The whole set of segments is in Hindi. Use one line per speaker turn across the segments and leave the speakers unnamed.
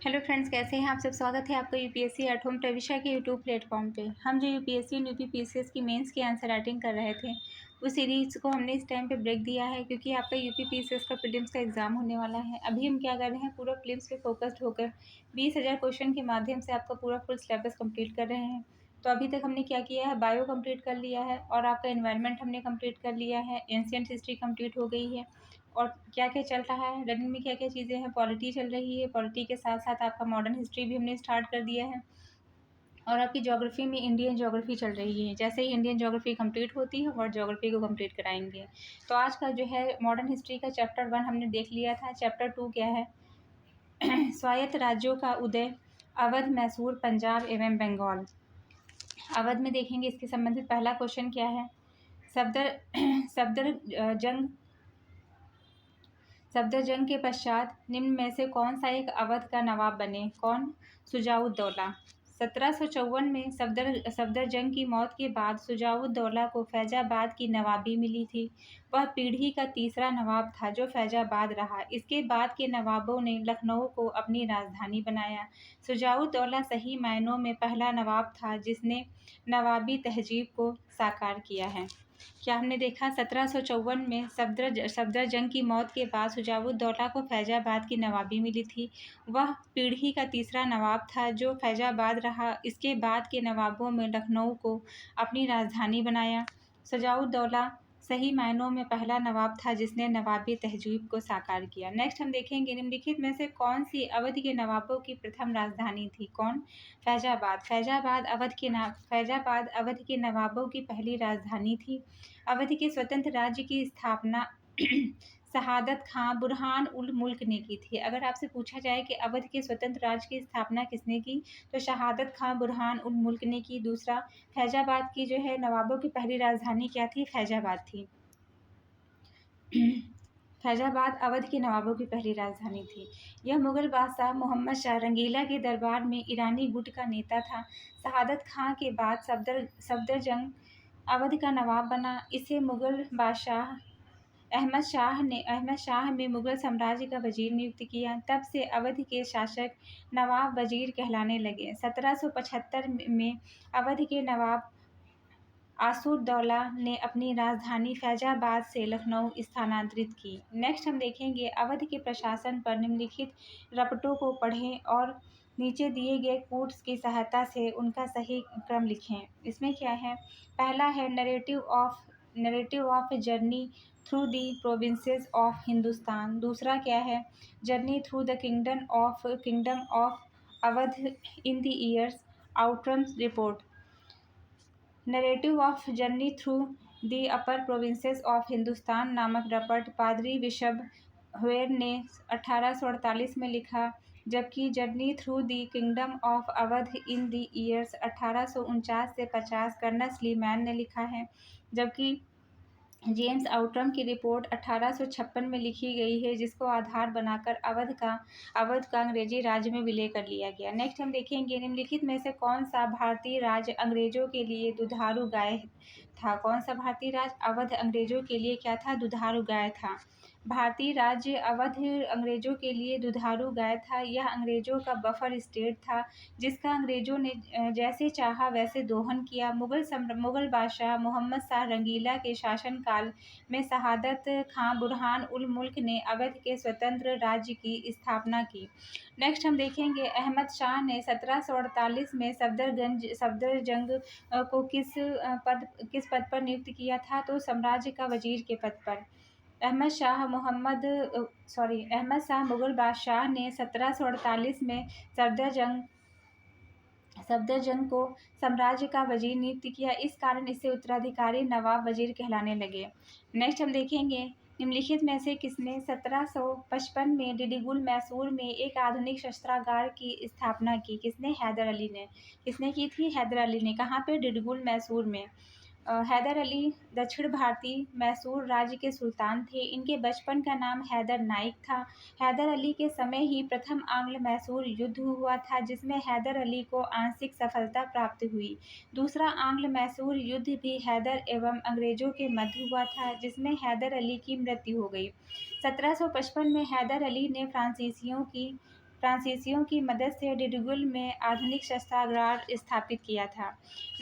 हेलो फ्रेंड्स, कैसे हैं आप सब। स्वागत है आपका यूपीएससी एट होम प्रविशा के यूट्यूब प्लेटफॉर्म पे। हम जो यूपीएससी और यूपीपीसीएस की मेंस की आंसर राइटिंग कर रहे थे, उस सीरीज़ को हमने इस टाइम पे ब्रेक दिया है क्योंकि आपका यूपीपीसीएस का प्रीलिम्स का एग्ज़ाम होने वाला है। अभी हम क्या कर रहे हैं, पूरा प्रीलिम्स पे फोकस्ड होकर 20,000 क्वेश्चन के माध्यम से आपका पूरा फुल सिलेबस कंप्लीट कर रहे हैं। तो अभी तक हमने क्या किया है, बायो कंप्लीट कर लिया है और आपका एनवायरनमेंट हमने कंप्लीट कर लिया है, एंशिएंट हिस्ट्री कंप्लीट हो गई है। और क्या-क्या चल रहा है, रनिंग में क्या-क्या चीज़ें हैं, पॉलिटी चल रही है, पॉलिटी के साथ-साथ आपका मॉडर्न हिस्ट्री भी हमने स्टार्ट कर दिया है। और आपकी ज्योग्राफी में इंडियन ज्योग्राफी चल रही है। जैसे ही इंडियन ज्योग्राफी कंप्लीट होती है, वर्ल्ड ज्योग्राफी को कंप्लीट कराएंगे। तो आज का जो है मॉडर्न हिस्ट्री का चैप्टर 1 हमने देख लिया था। चैप्टर 2 क्या है, स्वायत्त राज्यों का उदय, अवध, मैसूर, पंजाब एवं बंगाल। अवध में देखेंगे, इसके संबंधित पहला क्वेश्चन क्या है, सफदर जंग सफदरजंग के पश्चात निम्न में से कौन सा एक अवध का नवाब बने। कौन, शुजाउद्दौला। 1754 में सफदरजंग की मौत के बाद शुजाउद्दौला को फैजाबाद की नवाबी मिली थी। वह पीढ़ी का तीसरा नवाब था जो फैजाबाद रहा। इसके बाद के नवाबों ने लखनऊ को अपनी राजधानी बनाया। शुजाउद्दौला सही मायनों में पहला नवाब था जिसने नवाबी तहजीब को साकार किया है। क्या हमने देखा, 1754 में सफदरजंग की मौत के बाद शुजाउद्दौला को फैजाबाद की नवाबी मिली थी। वह पीढ़ी का तीसरा नवाब था जो फैजाबाद रहा। इसके बाद के नवाबों में लखनऊ को अपनी राजधानी बनाया। शुजाउद्दौला सही मायनों में पहला नवाब था जिसने नवाबी तहजीब को साकार किया। नेक्स्ट हम देखेंगे, निम्नलिखित में से कौन सी अवध के नवाबों की प्रथम राजधानी थी। कौन, फैजाबाद। फैजाबाद अवध के नवाबों की पहली राजधानी थी। अवध के स्वतंत्र राज्य की स्थापना शहादत खां बुरहान उल मुल्क ने की थी। अगर आपसे पूछा जाए कि अवध के स्वतंत्र राज्य की स्थापना किसने की, तो शहादत खां बुरहान उल मुल्क ने की। दूसरा, फैजाबाद की जो है नवाबों की पहली राजधानी क्या थी, फैजाबाद थी। फैजाबाद अवध के नवाबों की पहली राजधानी थी। यह मुगल बादशाह मोहम्मद शाह रंगीला के दरबार में ईरानी गुट का नेता था। शहादत खां के बाद सफदरजंग अवध का नवाब बना। इसे मुगल बादशाह अहमद शाह ने मुगल साम्राज्य का वजीर नियुक्त किया। तब से अवध के शासक नवाब वजीर कहलाने लगे। 1775 में अवध के नवाब आसुद्दौला ने अपनी राजधानी फैजाबाद से लखनऊ स्थानांतरित की। नेक्स्ट हम देखेंगे, अवध के प्रशासन पर निम्नलिखित रपटों को पढ़ें और नीचे दिए गए कोट्स की सहायता से उनका सही क्रम लिखें। इसमें क्या है, पहला है narrative of journey through the provinces of Hindustan. दूसरा क्या है, journey through the kingdom of Awadh in the years Outram report. Narrative of journey through the upper provinces of Hindustan नामक रपट पादरी बिशप हुएर ने 1848 में लिखा, जबकि journey through the kingdom of Awadh in the years 1849 से 50 कर्नल स्लीमैन ने लिखा है। जबकि जेम्स आउटरम की रिपोर्ट 1856 में लिखी गई है, जिसको आधार बनाकर अवध का अंग्रेजी राज्य में विलय कर लिया गया। नेक्स्ट हम देखेंगे, निम्नलिखित में से कौन सा भारतीय राज्य अंग्रेजों के लिए दुधारू गाय था। कौन सा भारतीय राज्य अवध अंग्रेजों के लिए क्या था, दुधारू गाय था। भारतीय राज्य अवध अंग्रेजों के लिए दुधारू गाय था। यह अंग्रेजों का बफर स्टेट था जिसका अंग्रेजों ने जैसे चाहा वैसे दोहन किया। मुगल बादशाह मोहम्मद शाह रंगीला के शासनकाल में शहादत खां बुरहान उल मुल्क ने अवध के स्वतंत्र राज्य की स्थापना की। नेक्स्ट हम देखेंगे, अहमद शाह ने 1748 में सफदरजंग को किस पद पर नियुक्त किया था, तो साम्राज्य का वजीर के पद पर। अहमद शाह मुगल बादशाह ने 1748 में सफदरजंग को साम्राज्य का वजीर नियुक्त किया। इस कारण इससे उत्तराधिकारी नवाब वजीर कहलाने लगे। नेक्स्ट हम देखेंगे, निम्नलिखित में से किसने 1755 में डिडिगुल मैसूर में एक आधुनिक शस्त्रागार की स्थापना की। किसने, हैदर अली ने। किसने की थी, हैदर अली ने। कहाँ पे, डिडिगुल मैसूर में। हैदर अली दक्षिण भारतीय मैसूर राज्य के सुल्तान थे। इनके बचपन का नाम हैदर नाइक था। हैदर अली के समय ही प्रथम आंग्ल मैसूर युद्ध हुआ था, जिसमें हैदर अली को आंशिक सफलता प्राप्त हुई। दूसरा आंग्ल मैसूर युद्ध भी हैदर एवं अंग्रेजों के मध्य हुआ था, जिसमें हैदर अली की मृत्यु हो गई। 1755 में हैदर अली ने फ्रांसीसियों की फ्रांसीसियों की मदद से डिडुगुल में आधुनिक शस्त्रागार स्थापित किया था।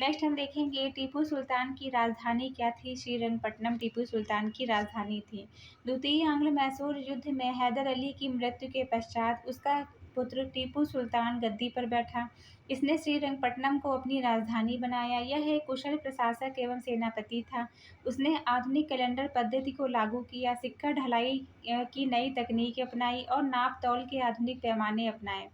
नेक्स्ट हम देखेंगे टीपू सुल्तान की राजधानी क्या थी। श्रीरंगपट्टनम टीपू सुल्तान की राजधानी थी। द्वितीय आंग्ल मैसूर युद्ध में हैदर अली की मृत्यु के पश्चात उसका पुत्र टीपू सुल्तान गद्दी पर बैठा। इसने श्रीरंगपट्टनम को अपनी राजधानी बनाया। यह एक कुशल प्रशासक एवं सेनापति था। उसने आधुनिक कैलेंडर पद्धति को लागू किया, सिक्का ढलाई की नई तकनीक अपनाई और नाप तौल के आधुनिक पैमाने अपनाए।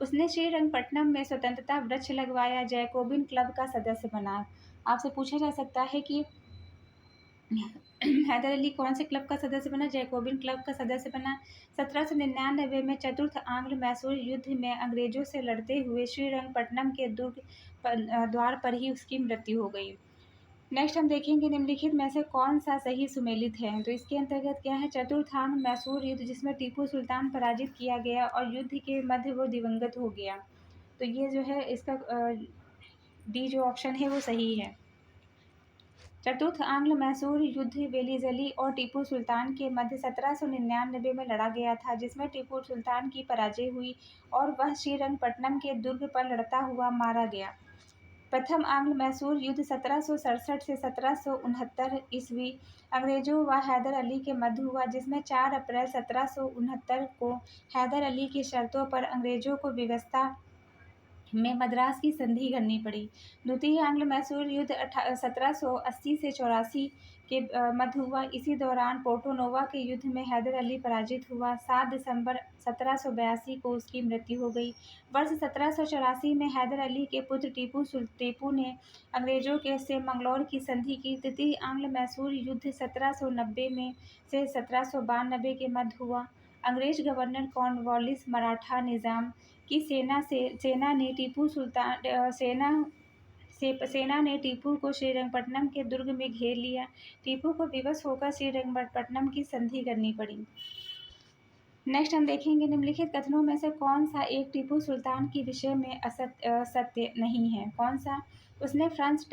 उसने श्रीरंगपट्टनम में स्वतंत्रता वृक्ष लगवाया, जैकोबिन क्लब का सदस्य बना। आपसे पूछा जा सकता है कि हैदर अली कौन से क्लब का सदस्य बना? जैकोबिन क्लब का सदस्य बना। 1799 में चतुर्थ आंग्ल मैसूर युद्ध में अंग्रेजों से लड़ते हुए श्रीरंगपट्टनम के दुर्ग द्वार पर ही उसकी मृत्यु हो गई। नेक्स्ट हम देखेंगे निम्नलिखित में से कौन सा सही सुमेलित है। तो इसके अंतर्गत क्या है? चतुर्थ आंग्ल मैसूर युद्ध जिसमें टीपू सुल्तान पराजित किया गया और युद्ध के मध्य वो दिवंगत हो गया। तो ये जो है इसका डी जो ऑप्शन है वो सही है। चतुर्थ आंग्ल मैसूर युद्ध वेलिजली और टीपू सुल्तान के मध्य 1799 में लड़ा गया था, जिसमें टीपू सुल्तान की पराजय हुई और वह श्रीरंगपट्टनम के दुर्ग पर लड़ता हुआ मारा गया। प्रथम आंग्ल मैसूर युद्ध 1767 से 1769 ईस्वी अंग्रेजों व हैदर अली के मध्य हुआ, जिसमें 4 अप्रैल 1769 को हैदर अली की शर्तों पर अंग्रेजों को व्यवस्था में मद्रास की संधि करनी पड़ी। द्वितीय आंग्ल मैसूर युद्ध 1780 से 84 के मध्य हुआ। इसी दौरान पोर्टो-नोवो के युद्ध में हैदर अली पराजित हुआ। 7 दिसंबर 1782 को उसकी मृत्यु हो गई। वर्ष 1784 में हैदर अली के पुत्र टीपू ने अंग्रेजों के से मंगलौर की संधि की। तृतीय आंग्ल मैसूर युद्ध 1790 में से 1792 के मध्य हुआ। अंग्रेज गवर्नर कॉर्नवालिस मराठा निजाम की सेना ने टीपू को श्रीरंगपट्टनम के दुर्ग में घेर लिया। टीपू को विवश होकर श्रीरंगपट्टनम की संधि करनी पड़ी। नेक्स्ट हम देखेंगे निम्नलिखित कथनों में से कौन सा एक टीपू सुल्तान के विषय में सत्य नहीं है। कौन सा? उसने फ्रांस,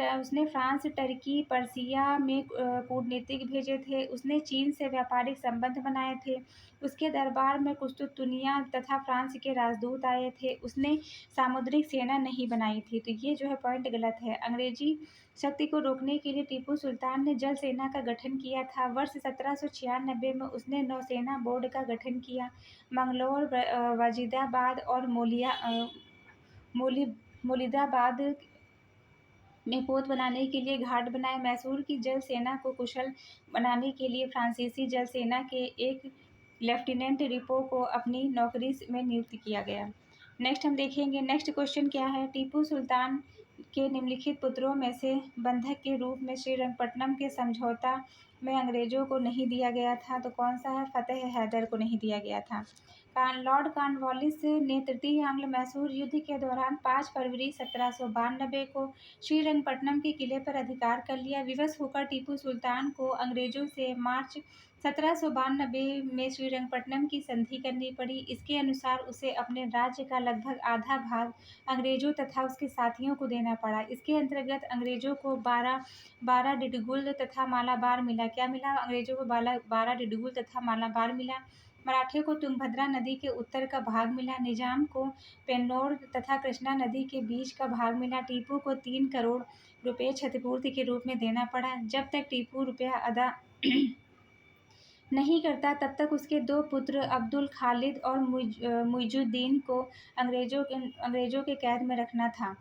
टर्की, पर्सिया में कूटनीतिक भेजे थे। उसने चीन से व्यापारिक संबंध बनाए थे। उसके दरबार में कुस्तुनतुनिया तथा फ्रांस के राजदूत आए थे। उसने सामुद्रिक सेना नहीं बनाई थी। तो ये जो है पॉइंट गलत है। अंग्रेजी शक्ति को रोकने के लिए टीपू सुल्तान ने जल सेना का गठन किया था। वर्ष 1796 में उसने नौसेना बोर्ड का गठन किया। मंगलौर, वजीदाबाद और मोलिदाबाद में पोत बनाने के लिए घाट बनाए। मैसूर की जल सेना को कुशल बनाने के लिए फ्रांसीसी जल सेना के एक लेफ्टिनेंट रिपो को अपनी नौकरी में नियुक्त किया गया। नेक्स्ट हम देखेंगे नेक्स्ट क्वेश्चन क्या है। टीपू सुल्तान के निम्नलिखित पुत्रों में से बंधक के रूप में श्रीरंगपट्टनम के समझौता में अंग्रेजों को नहीं दिया गया था। तो कौन सा है? फतेह हैदर को नहीं दिया गया था। लॉर्ड कॉर्नवालिस ने तृतीय आंग्ल मैसूर युद्ध के दौरान 5 फरवरी 1792 को श्रीरंगपट्टनम के किले पर अधिकार कर लिया। विवश होकर टीपू सुल्तान को अंग्रेजों से मार्च 1792 में श्रीरंगपट्टनम की संधि करनी पड़ी। इसके अनुसार उसे अपने राज्य का लगभग आधा भाग अंग्रेजों तथा उसके साथियों को देना पड़ा। इसके अंतर्गत अंग्रेजों को 12 डिडुगुल तथा मालाबार मिला। क्या मिला? अंग्रेजों को 12 डिडुगुल तथा मालाबार मिला। मराठे को तुंगभद्रा नदी के उत्तर का भाग मिला। निजाम को पेन्नोर तथा कृष्णा नदी के बीच का भाग मिला। टीपू को 3 करोड़ रुपये क्षतिपूर्ति के रूप में देना पड़ा। जब तक टीपू रुपया अदा नहीं करता तब तक उसके 2 पुत्र अब्दुल खालिद और मुइजुद्दीन को अंग्रेजों के कैद में रखना था।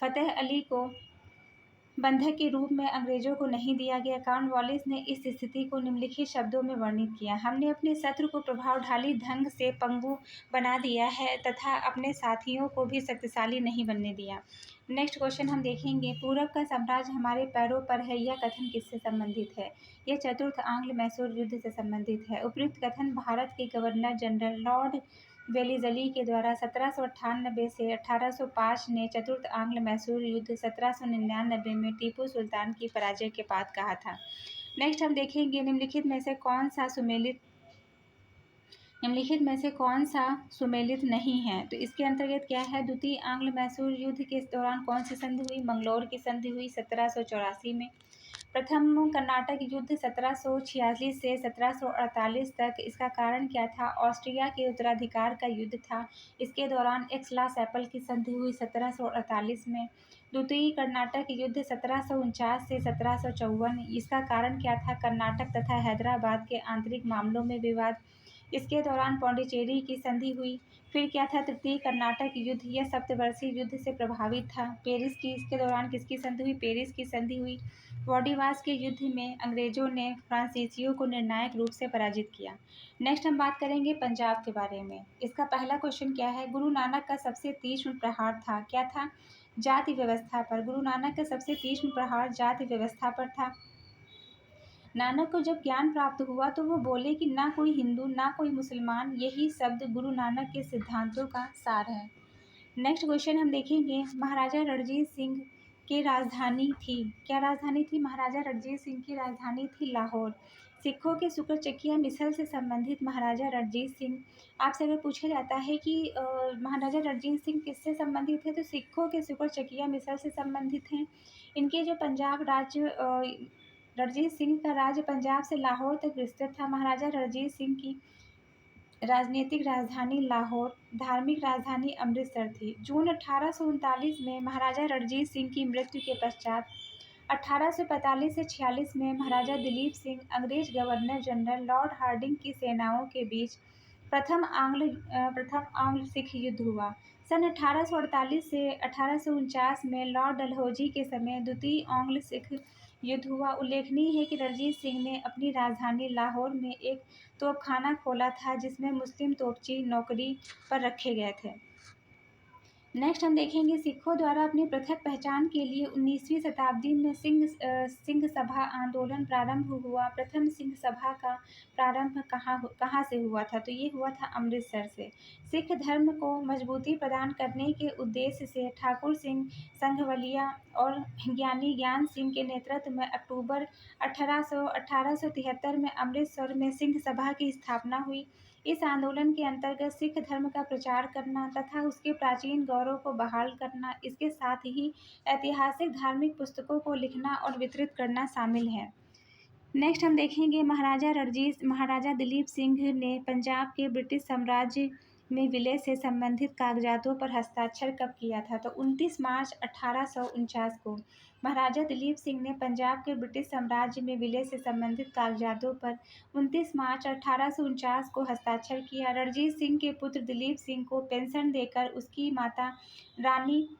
फतेह अली को बंधक के रूप में अंग्रेजों को नहीं दिया गया। कॉर्नवालिस ने इस स्थिति को निम्नलिखित शब्दों में वर्णित किया। हमने अपने शत्रु को प्रभावशाली ढंग से पंगु बना दिया है तथा अपने साथियों को भी शक्तिशाली नहीं बनने दिया। नेक्स्ट क्वेश्चन हम देखेंगे। पूरब का साम्राज्य हमारे पैरों पर है, यह कथन किससे संबंधित है? यह चतुर्थ आंग्ल मैसूर युद्ध से संबंधित है। उपयुक्त कथन भारत के गवर्नर जनरल लॉर्ड वेलिजली के द्वारा 1798 से 1805 ने चतुर्थ आंग्ल मैसूर युद्ध 1799 में टीपू सुल्तान की पराजय के बाद कहा था। नेक्स्ट हम देखेंगे निम्नलिखित में से कौन सा सुमेलित नहीं है। तो इसके अंतर्गत क्या है? द्वितीय आंग्ल मैसूर युद्ध के दौरान कौन सी संधि हुई? मंगलौर की संधि हुई 1784 में। प्रथम कर्नाटक युद्ध 1786 से 1748 तक। इसका कारण क्या था? ऑस्ट्रिया के उत्तराधिकार का युद्ध था। इसके दौरान एक्स-ला-चैपल की संधि हुई 1748 में। द्वितीय कर्नाटक युद्ध 1749 से 1754। इसका कारण क्या था? कर्नाटक तथा हैदराबाद के आंतरिक मामलों में विवाद। इसके दौरान पौंडीचेरी की संधि हुई। फिर क्या था? तृतीय कर्नाटक युद्ध। यह सप्तवर्षीय युद्ध से प्रभावित था। पेरिस की इसके दौरान किसकी संधि हुई? पेरिस की संधि हुई। वार्डिवास के युद्ध में अंग्रेजों ने फ्रांसीसियों को निर्णायक रूप से पराजित किया। नेक्स्ट हम बात करेंगे पंजाब के बारे में। इसका पहला क्वेश्चन क्या है? गुरु नानक का सबसे तीक्ष्ण प्रहार था। क्या था? जाति व्यवस्था पर। गुरु नानक का सबसे तीक्ष्ण प्रहार जाति व्यवस्था पर था। नानक को जब ज्ञान प्राप्त हुआ तो वो बोले कि ना कोई हिंदू ना कोई मुसलमान। यही शब्द गुरु नानक के सिद्धांतों का सार है। नेक्स्ट क्वेश्चन हम देखेंगे, महाराजा रणजीत सिंह की राजधानी थी। क्या राजधानी थी? महाराजा रणजीत सिंह की राजधानी थी लाहौर। सिखों के शुक्र चकिया मिसल से संबंधित महाराजा रणजीत सिंह। आपसे अगर पूछा जाता है कि महाराजा रणजीत सिंह किससे संबंधित है, तो सिखों के शुक्र चकिया मिसल से संबंधित हैं। इनके जो पंजाब राज्य रणजीत सिंह का राज्य पंजाब से लाहौर तक विस्तृत था। महाराजा रणजीत सिंह की राजनीतिक राजधानी लाहौर, धार्मिक राजधानी अमृतसर थी। जून 1839 में महाराजा रणजीत सिंह की मृत्यु के पश्चात 1845 से 46 में महाराजा दिलीप सिंह, अंग्रेज गवर्नर जनरल लॉर्ड हार्डिंग की सेनाओं के बीच प्रथम आंग्ल सिख युद्ध हुआ। सन 1848 से 1849 में लॉर्ड डलहौजी के समय द्वितीय आंग्ल सिख युद्ध हुआ। उल्लेखनीय है कि रणजीत सिंह ने अपनी राजधानी लाहौर में एक तोपखाना खोला था जिसमें मुस्लिम तोपची नौकरी पर रखे गए थे। नेक्स्ट हम देखेंगे, सिखों द्वारा अपनी पृथक पहचान के लिए 19वीं शताब्दी में सिंह सभा आंदोलन प्रारंभ हुआ। प्रथम सिंह सभा का प्रारंभ कहाँ से हुआ था? तो ये हुआ था अमृतसर से। सिख धर्म को मजबूती प्रदान करने के उद्देश्य से ठाकुर सिंह संघवलिया और ज्ञानी ज्ञान सिंह के नेतृत्व में अक्टूबर 1873 में अमृतसर में सिंह सभा की स्थापना हुई। इस आंदोलन के अंतर्गत सिख धर्म का प्रचार करना तथा उसके प्राचीन गौरव को बहाल करना, इसके साथ ही ऐतिहासिक धार्मिक पुस्तकों को लिखना और वितरित करना शामिल है। नेक्स्ट हम देखेंगे, महाराजा दिलीप सिंह ने पंजाब के ब्रिटिश साम्राज्य में विलय से संबंधित कागजातों पर हस्ताक्षर कब किया था? तो 29 मार्च 1849 को महाराजा दिलीप सिंह ने पंजाब के ब्रिटिश साम्राज्य में विलय से संबंधित कागजातों पर 29 मार्च 1849 को हस्ताक्षर किया। रणजीत सिंह के पुत्र दिलीप सिंह को पेंशन देकर उसकी माता रानी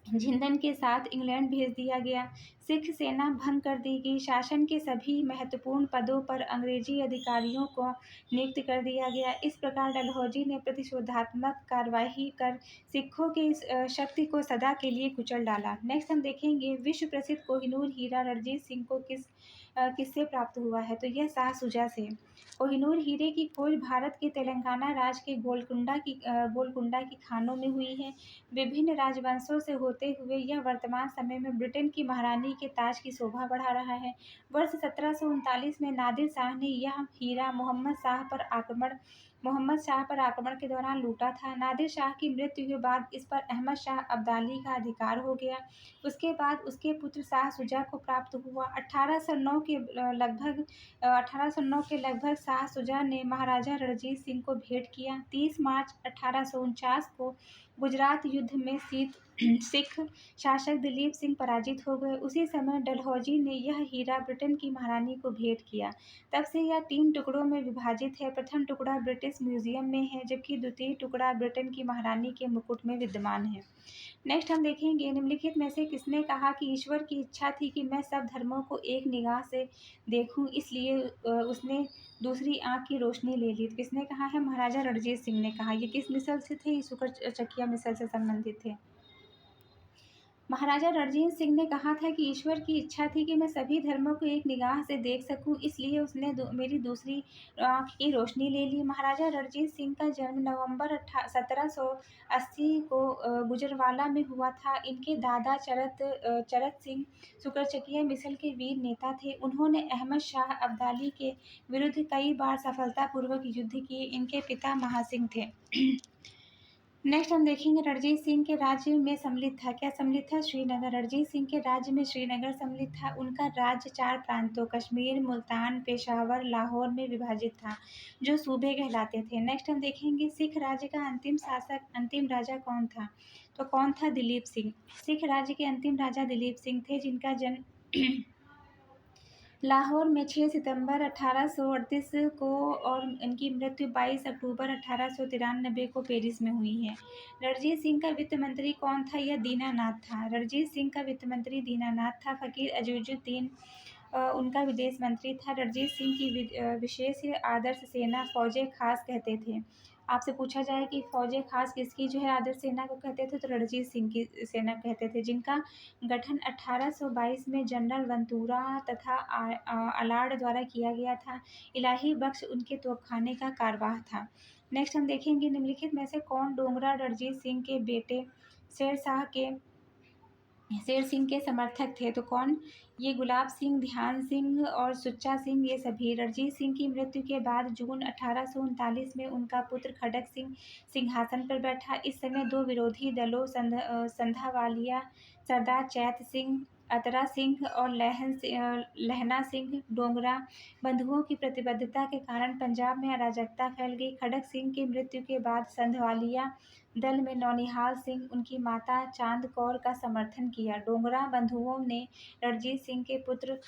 जिंदन के साथ इंग्लैंड भेज दिया गया। सिख सेना भंग कर दी गई। शासन के सभी महत्वपूर्ण पदों पर अंग्रेजी अधिकारियों को नियुक्त कर दिया गया। इस प्रकार डलहौजी ने प्रतिशोधात्मक कार्रवाई कर सिखों की इस शक्ति को सदा के लिए कुचल डाला। नेक्स्ट हम देखेंगे, विश्व प्रसिद्ध कोहिनूर हीरा रणजीत सिंह को किससे प्राप्त हुआ है? तो यह शाह शुजा से। कोहिनूर हीरे की खोज भारत के तेलंगाना राज्य के गोलकुंडा की खानों में हुई है। विभिन्न राजवंशों से होते हुए यह वर्तमान समय में ब्रिटेन की महारानी के ताज की शोभा बढ़ा रहा है। वर्ष 1739 में नादिर शाह ने यह हीरा मोहम्मद शाह पर आक्रमण के दौरान लूटा था। नादिर शाह की मृत्यु के बाद इस पर अहमद शाह अब्दाली का अधिकार हो गया। उसके बाद उसके पुत्र शाह शुजा को प्राप्त हुआ। 1809 के लगभग शाह शुजा ने महाराजा रणजीत सिंह को भेंट किया। 30 मार्च 1849 को गुजरात युद्ध में सिख शासक दिलीप सिंह पराजित हो गए। उसी समय डलहौजी ने यह हीरा ब्रिटेन की महारानी को भेंट किया। तब से यह 3 टुकड़ों में विभाजित है। प्रथम टुकड़ा ब्रिटिश म्यूजियम में है, जबकि द्वितीय टुकड़ा ब्रिटेन की महारानी के मुकुट में विद्यमान है। नेक्स्ट हम देखेंगे, निम्नलिखित में से किसने कहा कि ईश्वर की इच्छा थी कि मैं सब धर्मों को एक निगाह से देखूं, इसलिए उसने दूसरी आंख की रोशनी ले ली? किसने कहा है? महाराजा रणजीत सिंह ने कहा। ये किस मिसल से थे? शुक्र चकिया मिसल से संबंधित थे। महाराजा रणजीत सिंह ने कहा था कि ईश्वर की इच्छा थी कि मैं सभी धर्मों को एक निगाह से देख सकूं, इसलिए उसने मेरी दूसरी आँख की रोशनी ले ली। महाराजा रणजीत सिंह का जन्म नवंबर 1780 को गुजरवाला में हुआ था। इनके दादा चरत सिंह शुक्रचकिया मिसल के वीर नेता थे। उन्होंने अहमद शाह अब्दाली के विरुद्ध कई बार सफलतापूर्वक युद्ध किए। इनके पिता महासिंह थे। नेक्स्ट हम देखेंगे रणजीत सिंह के राज्य में सम्मिलित था। क्या सम्मिलित था? श्रीनगर। रणजीत सिंह के राज्य में श्रीनगर सम्मिलित था। उनका राज्य 4 प्रांतों कश्मीर, मुल्तान, पेशावर, लाहौर में विभाजित था, जो सूबे कहलाते थे। नेक्स्ट हम देखेंगे सिख राज्य का अंतिम शासक, अंतिम राजा कौन था? तो कौन था? दिलीप सिंह। सिख राज्य के अंतिम राजा दिलीप सिंह थे, जिनका जन्म लाहौर में 6 सितंबर 1838 को और इनकी मृत्यु 22 अक्टूबर 1893 को पेरिस में हुई है। रणजीत सिंह का वित्त मंत्री कौन था? यह दीनानाथ था। रणजीत सिंह का वित्त मंत्री दीनानाथ था। फ़कीर अज़ीज़ुद्दीन उनका विदेश मंत्री था। रणजीत सिंह की विशेष आदर्श सेना फ़ौज खास कहते थे। आपसे पूछा जाए कि फ़ौज खास किसकी जो है आदर्श सेना को कहते थे, तो रणजीत सिंह की सेना कहते थे, जिनका गठन 1822 में जनरल वंतूरा तथा अलार्ड द्वारा किया गया था। इलाही बख्श उनके तोपखाने का कारवाह था। नेक्स्ट हम देखेंगे निम्नलिखित में से कौन डोगरा रणजीत सिंह के बेटे शेर सिंह के समर्थक थे? तो कौन? ये गुलाब सिंह, ध्यान सिंह और सुच्चा सिंह, ये सभी। रणजीत सिंह की मृत्यु के बाद जून 1839 में उनका पुत्र खड़क सिंह सिंहासन पर बैठा। इस समय दो विरोधी दलों संधावालिया सरदार चैत सिंह, अतरा सिंह और लहना सिंह डोगरा बंधुओं की प्रतिबद्धता के कारण पंजाब में अराजकता फैल गई। खड़क सिंह की मृत्यु के बाद संधवालिया दल में नौनिहाल सिंह, उनकी माता चांद कौर का समर्थन किया। डोगरा बंधुओं ने रणजीत सिंह के पुत्र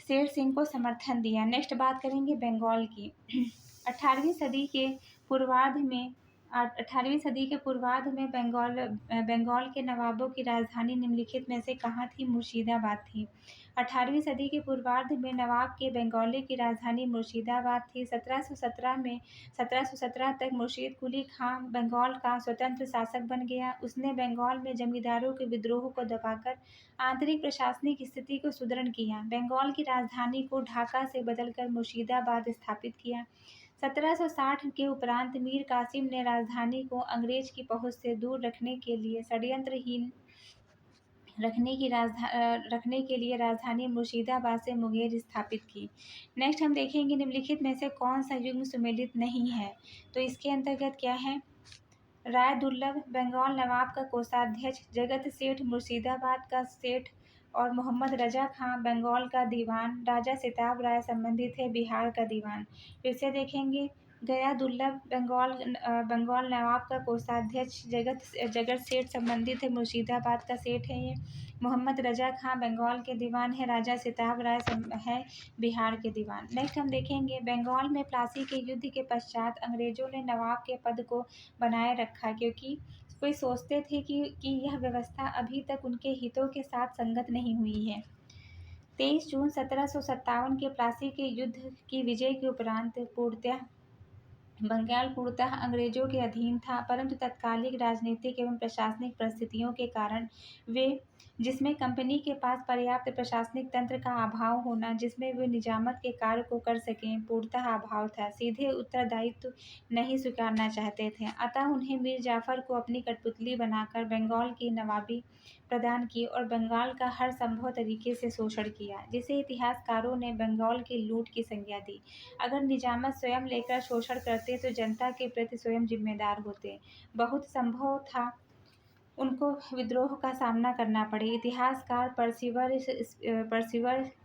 शेर सिंह को समर्थन दिया। नेक्स्ट बात करेंगे बंगाल की। 18वीं सदी के पूर्वार्ध में 18वीं सदी के पूर्वार्ध में बंगाल के नवाबों की राजधानी निम्नलिखित में से कहाँ थी? मुर्शिदाबाद थी। 18वीं सदी के पूर्वार्ध में नवाब के बंगाली की राजधानी मुर्शिदाबाद थी। 1717 तक मुर्शीद कुली खां बंगाल का स्वतंत्र शासक बन गया। उसने बंगाल में जमींदारों के विद्रोह को दबाकर आंतरिक प्रशासनिक स्थिति को सुदृढ़ किया। बंगाल की राजधानी को ढाका से बदलकर मुर्शिदाबाद स्थापित किया। 1760 के उपरांत मीर कासिम ने राजधानी को अंग्रेज की पहुंच से दूर रखने के लिए षड्यंत्रहीन रखने के लिए राजधानी मुर्शिदाबाद से मुंगेर स्थापित की। नेक्स्ट हम देखेंगे निम्नलिखित में से कौन सा युग्म सुमेलित नहीं है? तो इसके अंतर्गत क्या है? राय दुर्लभ बंगाल नवाब का कोषाध्यक्ष, जगत सेठ मुर्शिदाबाद का सेठ और मोहम्मद रजा खां बंगाल का दीवान, राजा सिताब राय संबंधित है बिहार का दीवान। फिर से देखेंगे गया दुर्लभ बंगाल नवाब का कोषाध्यक्ष, जगत सेठ संबंधित है मुर्शिदाबाद का सेठ है ये। मोहम्मद रजा खां बंगाल के दीवान है। राजा सिताब राय है बिहार के दीवान। नेक्स्ट हम देखेंगे बंगाल में प्लासी के युद्ध के पश्चात अंग्रेजों ने नवाब के पद को बनाए रखा, क्योंकि कोई सोचते थे कि यह व्यवस्था अभी तक उनके हितों के साथ संगत नहीं हुई है। 23 जून 1757 के प्लासी के युद्ध की विजय के उपरांत बंगाल पूर्णतः अंग्रेजों के अधीन था, परंतु तत्कालिक राजनीतिक एवं प्रशासनिक परिस्थितियों के कारण वे जिसमें कंपनी के पास पर्याप्त प्रशासनिक तंत्र का अभाव होना, जिसमें वे निजामत के कार्य को कर सकें, पूर्णतः अभाव था। सीधे उत्तरदायित्व नहीं स्वीकारना चाहते थे, अतः उन्हें मीर जाफर को अपनी कठपुतली बनाकर बंगाल की नवाबी प्रदान की और बंगाल का हर संभव तरीके से शोषण किया, जिसे इतिहासकारों ने बंगाल की लूट की संज्ञा दी। अगर निजामत स्वयं लेकर शोषण करते तो जनता के प्रति स्वयं जिम्मेदार होते। बहुत संभव था उनको विद्रोह का सामना करना पड़े। इतिहासकार परसिवर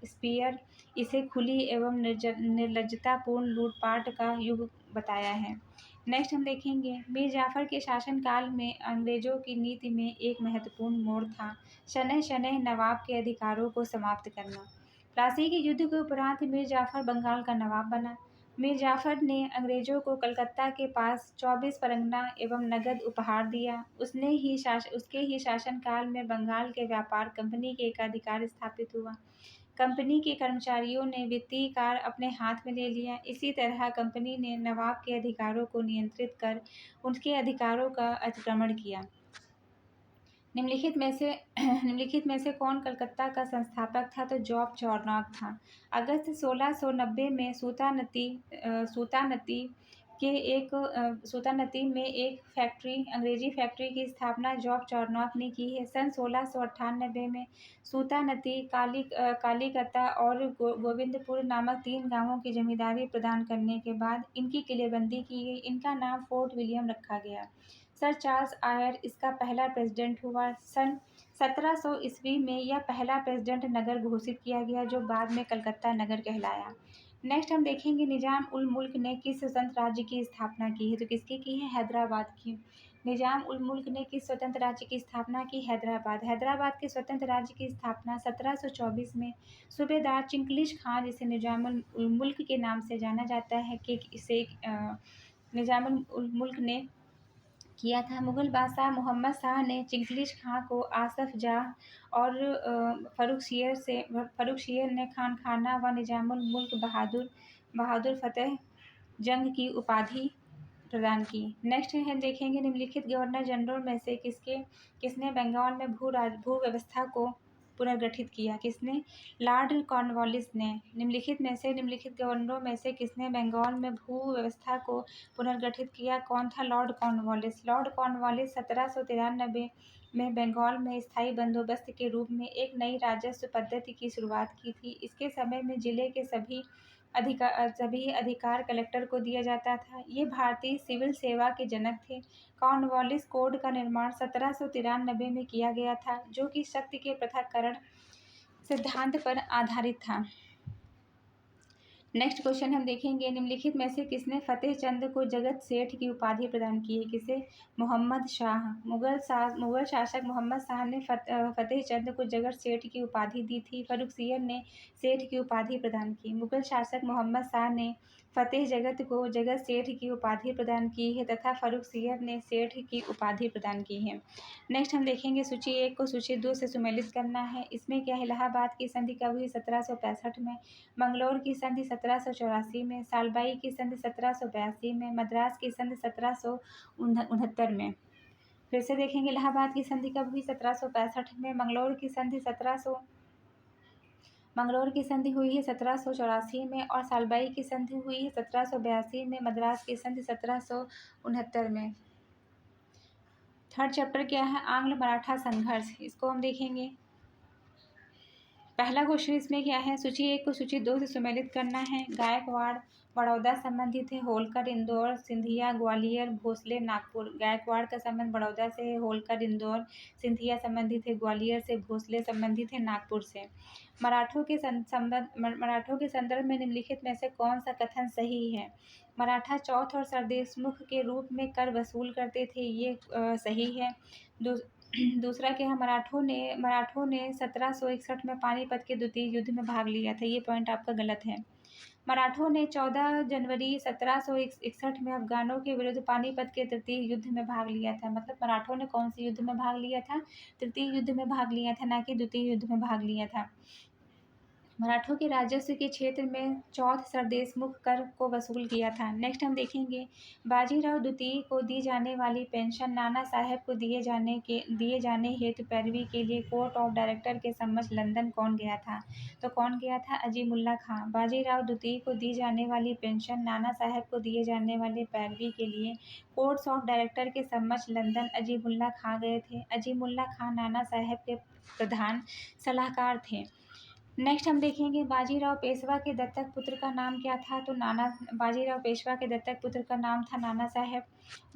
स्पीयर इसे खुली एवं निर्लज्जतापूर्ण लूटपाट का युग बताया है। नेक्स्ट हम देखेंगे मीर जाफर के शासनकाल में अंग्रेजों की नीति में एक महत्वपूर्ण मोड़ था शनैः शनैः नवाब के अधिकारों को समाप्त करना। प्लासी के युद्ध के उपरांत मीर जाफर बंगाल का नवाब बना। मीर जाफर ने अंग्रेजों को कलकत्ता के पास 24 परगना एवं नगद उपहार दिया। उसके ही शासनकाल में बंगाल के व्यापार कंपनी के एकाधिकार स्थापित हुआ। कंपनी के कर्मचारियों ने वित्तीय कार्य अपने हाथ में ले लिया। इसी तरह कंपनी ने नवाब के अधिकारों को नियंत्रित कर उनके अधिकारों का अतिक्रमण किया। निम्नलिखित में से कौन कलकत्ता का संस्थापक था? तो जॉब चॉर्नॉक था। अगस्त 1690 में सूतानती में एक अंग्रेजी फैक्ट्री की स्थापना जॉब चॉर्नॉक ने की है। सन 1698 में सूतानती, कालीकता और गोविंदपुर नामक 3 गांवों की जमींदारी प्रदान करने के बाद इनकी किलेबंदी की गई। इनका नाम फोर्ट विलियम रखा गया। सर चार्ल्स आयर इसका पहला प्रेसिडेंट हुआ। सन 1700 ईस्वी में यह पहला प्रेसिडेंट नगर घोषित किया गया, जो बाद में कलकत्ता नगर कहलाया। नेक्स्ट हम देखेंगे निजाम उल मुल्क ने किस स्वतंत्र राज्य की स्थापना की है, तो किसकी की है, हैदराबाद की। निजाम उल मुल्क ने किस स्वतंत्र राज्य की स्थापना की, हैदराबाद। हैदराबाद के स्वतंत्र राज्य की स्थापना 1724 में सूबेदार चिंकलिश खां, जिसे निजाम उल मुल्क के नाम से जाना जाता है, कि इसे निजाम उल मुल्क ने किया था। मुगल बादशाह मोहम्मद शाह ने चिंकलिश खां को आसफ जाह और फर्रुखशियर ने खान खाना व निजामुल मुल्क बहादुर फतेह जंग की उपाधि प्रदान की। नेक्स्ट है देखेंगे निम्नलिखित गवर्नर जनरल में से किसने बंगाल में भू व्यवस्था को पुनर्गठित किया, किसने, लॉर्ड कॉर्नवालिस ने। निम्नलिखित गवर्नरों में से किसने बंगाल में भू व्यवस्था को पुनर्गठित किया, कौन था, लॉर्ड कॉर्नवालिस। लॉर्ड कॉर्नवालिस 1793 में बंगाल में स्थायी बंदोबस्त के रूप में एक नई राजस्व पद्धति की शुरुआत की थी। इसके समय में जिले के सभी अधिकार कलेक्टर को दिया जाता था। ये भारतीय सिविल सेवा के जनक थे। कॉर्नवालिस कोड का निर्माण 1793 में किया गया था, जो कि शक्ति के पृथक्करण सिद्धांत पर आधारित था। नेक्स्ट क्वेश्चन हम देखेंगे निम्नलिखित में से किसने फतेह चंद को जगत सेठ की उपाधि प्रदान की है, किसे, मोहम्मद शाह। मुगल शासक मोहम्मद शाह ने फतेह चंद को जगत सेठ की उपाधि दी थी। फर्रुखसियर ने सेठ की उपाधि प्रदान की। मुगल शासक मोहम्मद शाह ने फतेह जगत को जगत सेठ की उपाधि प्रदान की है तथा फर्रुखसियर ने सेठ की उपाधि प्रदान की है। नेक्स्ट हम देखेंगे सूची 1 को सूची 2 से सुमेलित करना है। इसमें क्या है, इलाहाबाद की संधि कब हुई, 1765 में। मंगलौर की संधि 1784 में। सालबाई की संधि 1782 में। मद्रास की संधि 1769 में। फिर से देखेंगे इलाहाबाद की संधि कब हुई, 1765 में। मंगलौर की संधि हुई है 1784 में और सालबाई की संधि हुई है 1782 में। मद्रास की संधि 1769 में। थर्ड चैप्टर क्या है, आंग्ल मराठा संघर्ष, इसको हम देखेंगे। पहला क्वेश्चन इसमें क्या है, सूची 1 को सूची 2 से सुमेलित करना है। गायकवाड़ बड़ौदा संबंधित है, होलकर इंदौर, सिंधिया ग्वालियर, भोसले नागपुर। गायकवाड़ का संबंध बड़ौदा से है, होलकर इंदौर, सिंधिया संबंधित है ग्वालियर से, भोसले संबंधित है नागपुर से। मराठों के संदर्भ में निम्नलिखित में से कौन सा कथन सही है। मराठा चौथ और सरदेशमुख के रूप में कर वसूल करते थे, ये सही है। दूसरा क्या है, मराठों ने 1761 में पानीपत के द्वितीय युद्ध में भाग लिया था, ये पॉइंट आपका गलत है। मराठों ने 14 जनवरी 1761 में अफगानों के विरुद्ध पानीपत के तृतीय युद्ध में भाग लिया था। मतलब मराठों ने कौन से युद्ध में भाग लिया था, तृतीय युद्ध में भाग लिया था, ना कि द्वितीय युद्ध में भाग लिया था। मराठों के राजस्व के क्षेत्र में चौथ सरदेशमुख कर को वसूल किया था। नेक्स्ट हम देखेंगे बाजीराव द्वितीय को दी जाने वाली पेंशन नाना साहेब को दिए जाने हेतु पैरवी के लिए कोर्ट ऑफ डायरेक्टर के समक्ष लंदन कौन गया था, तो कौन गया था, अजीमुल्ला खां। बाजीराव द्वितीय को दी जाने वाली पेंशन नाना साहेब को दिए जाने वाले पैरवी के लिए कोर्ट्स ऑफ डायरेक्टर के समक्ष लंदन अजीमुल्ला खां गए थे। अजीमुल्ला खां नाना साहेब के प्रधान सलाहकार थे। नेक्स्ट हम देखेंगे बाजीराव पेशवा के दत्तक पुत्र का नाम क्या था, तो बाजीराव पेशवा के दत्तक पुत्र का नाम था नाना साहेब।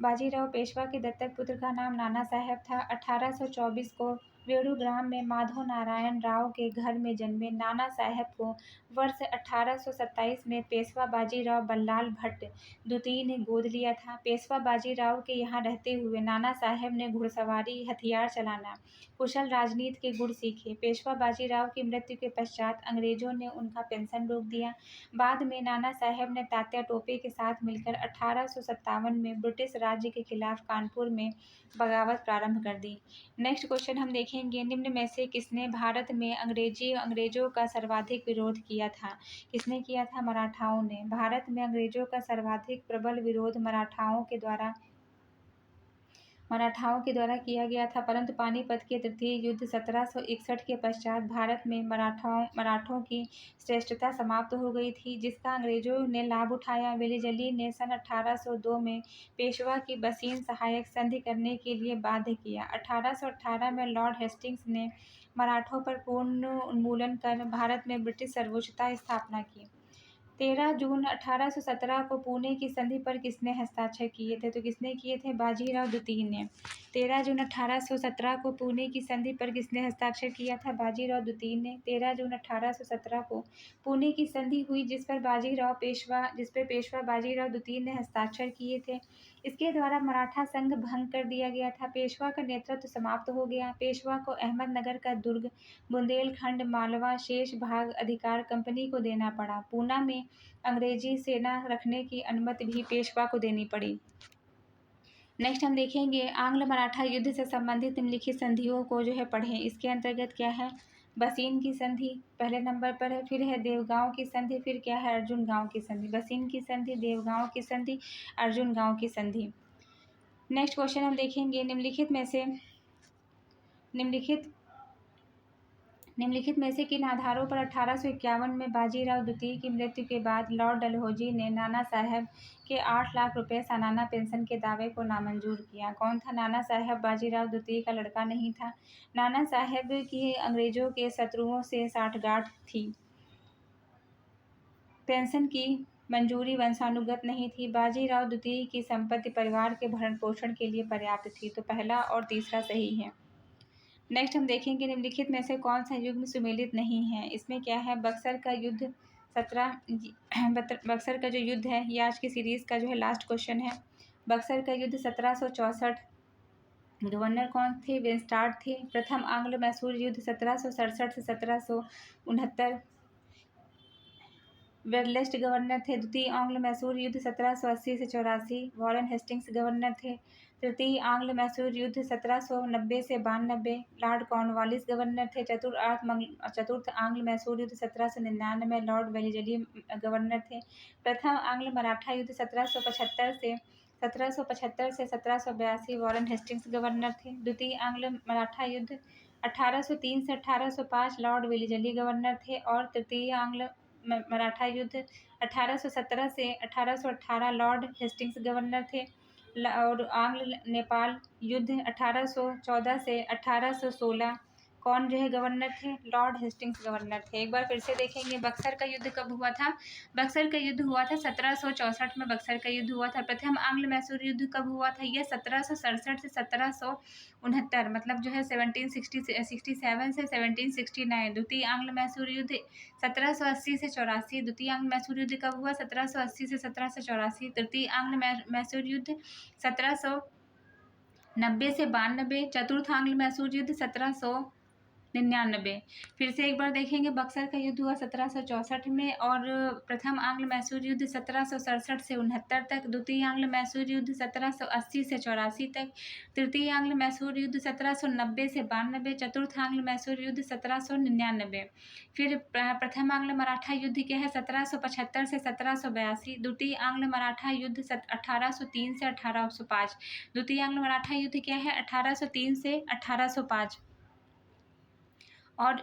बाजीराव पेशवा के दत्तक पुत्र का नाम नाना साहेब था। 1824 को वेणुग्राम में माधव नारायण राव के घर में जन्मे नाना साहेब को वर्ष 1827 में पेशवा बाजीराव बल्लाल भट्ट द्वितीय ने गोद लिया था। पेशवा बाजीराव के यहाँ रहते हुए नाना साहेब ने घुड़सवारी, हथियार चलाना, कुशल राजनीति के गुण सीखे। पेशवा बाजीराव की मृत्यु के पश्चात अंग्रेजों ने उनका पेंशन रोक दिया। बाद में नाना साहेब ने तात्या टोपे के साथ मिलकर 1857 में ब्रिटिश राज्य के खिलाफ कानपुर में बगावत प्रारंभ कर दी। नेक्स्ट क्वेश्चन हम देखेंगे निम्न में से किसने भारत में अंग्रेजों का सर्वाधिक विरोध किया था, किसने किया था, मराठाओं ने। भारत में अंग्रेजों का सर्वाधिक प्रबल विरोध मराठाओं के द्वारा किया गया था, परंतु पानीपत के तृतीय युद्ध 1761 के पश्चात भारत में मराठों की श्रेष्ठता समाप्त हो गई थी, जिसका अंग्रेजों ने लाभ उठाया। वेलिजली ने सन 1802 में पेशवा की बसीन सहायक संधि करने के लिए बाध्य किया। 1818 में लॉर्ड हेस्टिंग्स ने मराठों पर पूर्ण उन्मूलन कर भारत में ब्रिटिश सर्वोच्चता स्थापना की। 13 जून 1817 को पुणे की संधि पर किसने हस्ताक्षर किए थे? तो किसने किए थे? बाजीराव द्वितीय ने। 13 जून 1817 को पुणे की संधि पर किसने हस्ताक्षर किया था? बाजीराव द्वितीय ने। 13 जून 1817 को पुणे की संधि हुई जिस पर पेशवा बाजीराव द्वितीय ने हस्ताक्षर किए थे। इसके द्वारा मराठा संघ भंग कर दिया गया था। पेशवा का नेतृत्व समाप्त हो गया। पेशवा को अहमदनगर का दुर्ग, बुंदेलखंड, मालवा शेष भाग अधिकार कंपनी को देना पड़ा। पूना में अंग्रेजी सेना रखने की अनुमति भी पेशवा को देनी पड़ी। नेक्स्ट हम देखेंगे आंग्ल मराठा युद्ध से संबंधित निम्नलिखित संधियों को जो है पढ़ें। इसके अंतर्गत क्या है? बसीन की संधि पहले नंबर पर है, फिर है देवगांव की संधि, फिर क्या है? अर्जुन गांव की संधि। बसीन की संधि, देवगांव की संधि, अर्जुन गांव की संधि। नेक्स्ट क्वेश्चन हम देखेंगे निम्नलिखित में से किन आधारों पर 1851 में बाजीराव द्वितीय की मृत्यु के बाद लॉर्ड डलहौजी ने नाना साहब के 8 लाख रुपए सालाना पेंशन के दावे को नामंजूर किया? कौन था नाना साहब? बाजीराव द्वितीय का लड़का नहीं था। नाना साहब की अंग्रेजों के शत्रुओं से साठगांठ थी। पेंशन की मंजूरी वंशानुगत नहीं थी। बाजीराव द्वितीय की संपत्ति परिवार के भरण पोषण के लिए पर्याप्त थी। तो पहला और तीसरा सही है। नेक्स्ट हम देखेंगे निम्नलिखित में से कौन सा युग्म सुमेलित नहीं है? इसमें क्या है? बक्सर का युद्ध 17 बक्सर का जो युद्ध है ये आज की सीरीज का जो है लास्ट क्वेश्चन है। बक्सर का युद्ध 1764। गवर्नर कौन थे? वेस्टार्ड थे। प्रथम आंग्ल मैसूर युद्ध 1767 से 1769। वेरलेस्ट गवर्नर थे। द्वितीय आंग्ल मैसूर युद्ध 1780 से 84। वॉरेन हेस्टिंग्स गवर्नर थे। तृतीय आंग्ल मैसूर युद्ध 1790 से 92। लॉर्ड कॉर्नवालिस गवर्नर थे। चतुर्थ आंग्ल मैसूर युद्ध 1799 लॉर्ड वेलिजली गवर्नर थे। प्रथम आंग्ल मराठा युद्ध 1775 से 1782 वॉरेन हेस्टिंग्स गवर्नर थे। द्वितीय आंग्ल मराठा युद्ध 1803 से 1805 लॉर्ड वेलिजली गवर्नर थे। और तृतीय आंग्ल मराठा युद्ध 1817 से 1818 लॉर्ड हेस्टिंग्स गवर्नर थे। और आंग्ल नेपाल युद्ध 1814 से 1816 कौन जो है गवर्नर थे? लॉर्ड हेस्टिंग्स गवर्नर थे। एक बार फिर से देखेंगे बक्सर का युद्ध कब हुआ था? बक्सर का युद्ध हुआ था 1764 में बक्सर का युद्ध हुआ था। प्रथम आंग्ल मैसूर युद्ध कब हुआ था? यह 1767 से 1769 मतलब जो है 1767 से 1769। द्वितीय आंग्ल मैसूर युद्ध 1780 से 84। द्वितीय आंग्ल मैसूर युद्ध कब हुआ? 1780 से 1784। तृतीय आंग्ल मैसूर युद्ध 1790 से 92। चतुर्थ आंग्ल मैसूर युद्ध 1799। फिर से एक बार देखेंगे बक्सर का युद्ध हुआ 1764 में और प्रथम आंग्ल मैसूर युद्ध 1767 से 69 तक। द्वितीय आंग्ल मैसूर युद्ध 1780 से 84 तक। तृतीय आंग्ल मैसूर युद्ध 1790 से 92। चतुर्थ आंग्ल मैसूर युद्ध 1799। फिर प्रथम आंग्ल मराठा युद्ध क्या है? 1775 से 1782। द्वितीय आंग्ल मराठा युद्ध 1803 से 1805। द्वितीय आंग्ल मराठा युद्ध क्या है? 1803 से 1805। और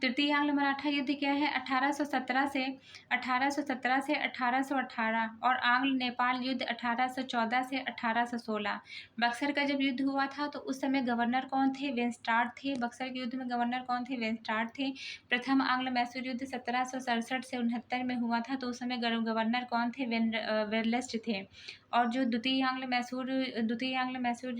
तृतीय आंग्ल मराठा युद्ध क्या है? 1817 से 1818 और आंग्ल नेपाल युद्ध 1814 से 1816। बक्सर का जब युद्ध हुआ था तो उस समय गवर्नर कौन थे? वेस्टार्ड थे। बक्सर के युद्ध में गवर्नर कौन थे? वेस्टार्ड थे। प्रथम आंग्ल मैसूर युद्ध 1767 से 69 में हुआ था तो उस समय गवर्नर कौन थे? वेरलेस्ट थे। और जो द्वितीय आंग्ल मैसूर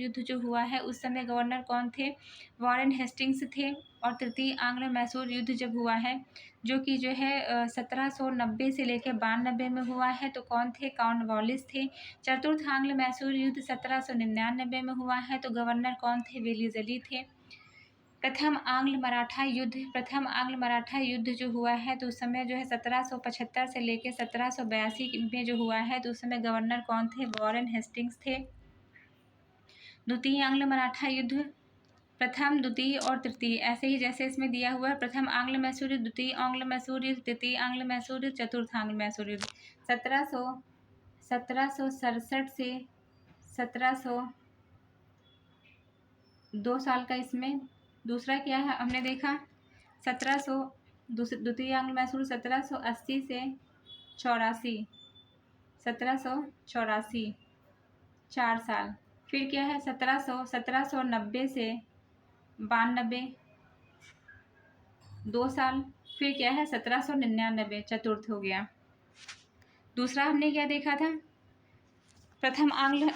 युद्ध जो हुआ है उस समय गवर्नर कौन थे? वॉरेन हेस्टिंग्स थे। और तृतीय आंग्ल मैसूर युद्ध जब हुआ है जो कि जो है 1790 से लेकर 92 में हुआ है तो कौन थे? कॉर्नवालिस थे। चतुर्थ आंग्ल मैसूर युद्ध 1799 में हुआ है तो गवर्नर कौन थे? वेलिजली थे। प्रथम आंग्ल मराठा युद्ध जो हुआ है तो उस समय जो है 1775 से लेकर 1782 में जो हुआ है तो उस समय गवर्नर कौन थे? वॉरेन हेस्टिंग्स थे। द्वितीय आंग्ल मराठा युद्ध प्रथम, द्वितीय और तृतीय ऐसे ही जैसे इसमें दिया हुआ है। प्रथम आंग्ल मैसूर युद्ध, द्वितीय आंग्ल मैसूर युद्ध, तृतीय आंग्ल मैसूर युद्ध, चतुर्थ आंग्ल मैसूर युद्ध। 1767 से 1702 साल का इसमें। दूसरा क्या है हमने देखा 1700 द्वितीय आंग्ल मैसूर 1780 से 84 1784 4 साल। फिर क्या है 1790 से 92 2 साल। फिर क्या है 1799 चतुर्थ हो गया। दूसरा हमने क्या देखा था, प्रथम आंग्ल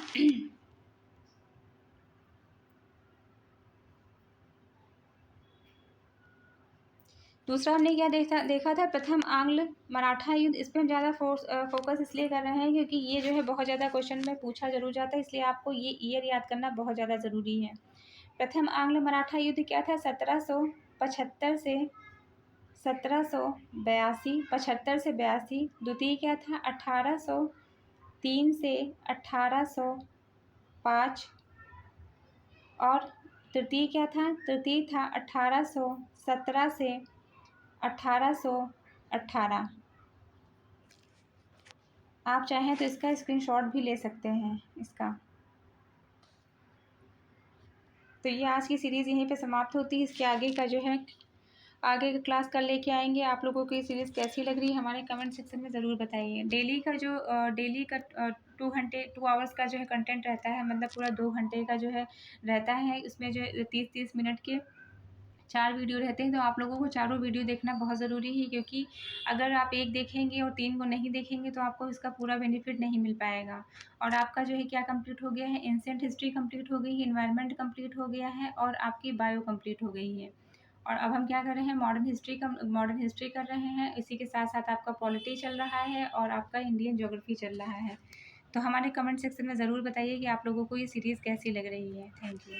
दूसरा हमने क्या देखा था, प्रथम आंग्ल मराठा युद्ध। इस पर हम ज़्यादा फोकस इसलिए कर रहे हैं क्योंकि ये जो है बहुत ज़्यादा क्वेश्चन में पूछा जरूर जाता है, इसलिए आपको ये ईयर याद करना बहुत ज़्यादा ज़रूरी है। प्रथम आंग्ल मराठा युद्ध क्या था, 1775 से 1782, 75 से 82। द्वितीय क्या था, 1803 से 1805। और तृतीय क्या था, तृतीय था 1817 से 1818। आप चाहें तो इसका स्क्रीनशॉट भी ले सकते हैं इसका। तो ये आज की सीरीज़ यहीं पे समाप्त होती है। इसके आगे का जो है आगे का क्लास कल लेके आएंगे। आप लोगों को ये सीरीज़ कैसी लग रही है हमारे कमेंट सेक्शन में ज़रूर बताइए। डेली का 2 आवर्स का जो है कंटेंट रहता है, मतलब पूरा 2 घंटे का जो है रहता है। इसमें जो 30-30 मिनट के 4 वीडियो रहते हैं, तो आप लोगों को चारों वीडियो देखना बहुत ज़रूरी है, क्योंकि अगर आप एक देखेंगे और 3 को नहीं देखेंगे तो आपको इसका पूरा बेनिफिट नहीं मिल पाएगा। और आपका जो है क्या कंप्लीट हो गया है, एंशिएंट हिस्ट्री कंप्लीट हो गई है, एनवायरनमेंट कंप्लीट हो गया है और आपकी बायो कंप्लीट हो गई है। और अब हम क्या कर रहे हैं, मॉडर्न हिस्ट्री कर रहे हैं। इसी के साथ साथ आपका पॉलिटी चल रहा है और आपका इंडियन ज्योग्राफी चल रहा है। तो हमारे कमेंट सेक्शन में ज़रूर बताइए कि आप लोगों को ये सीरीज़ कैसी लग रही है। Thank you.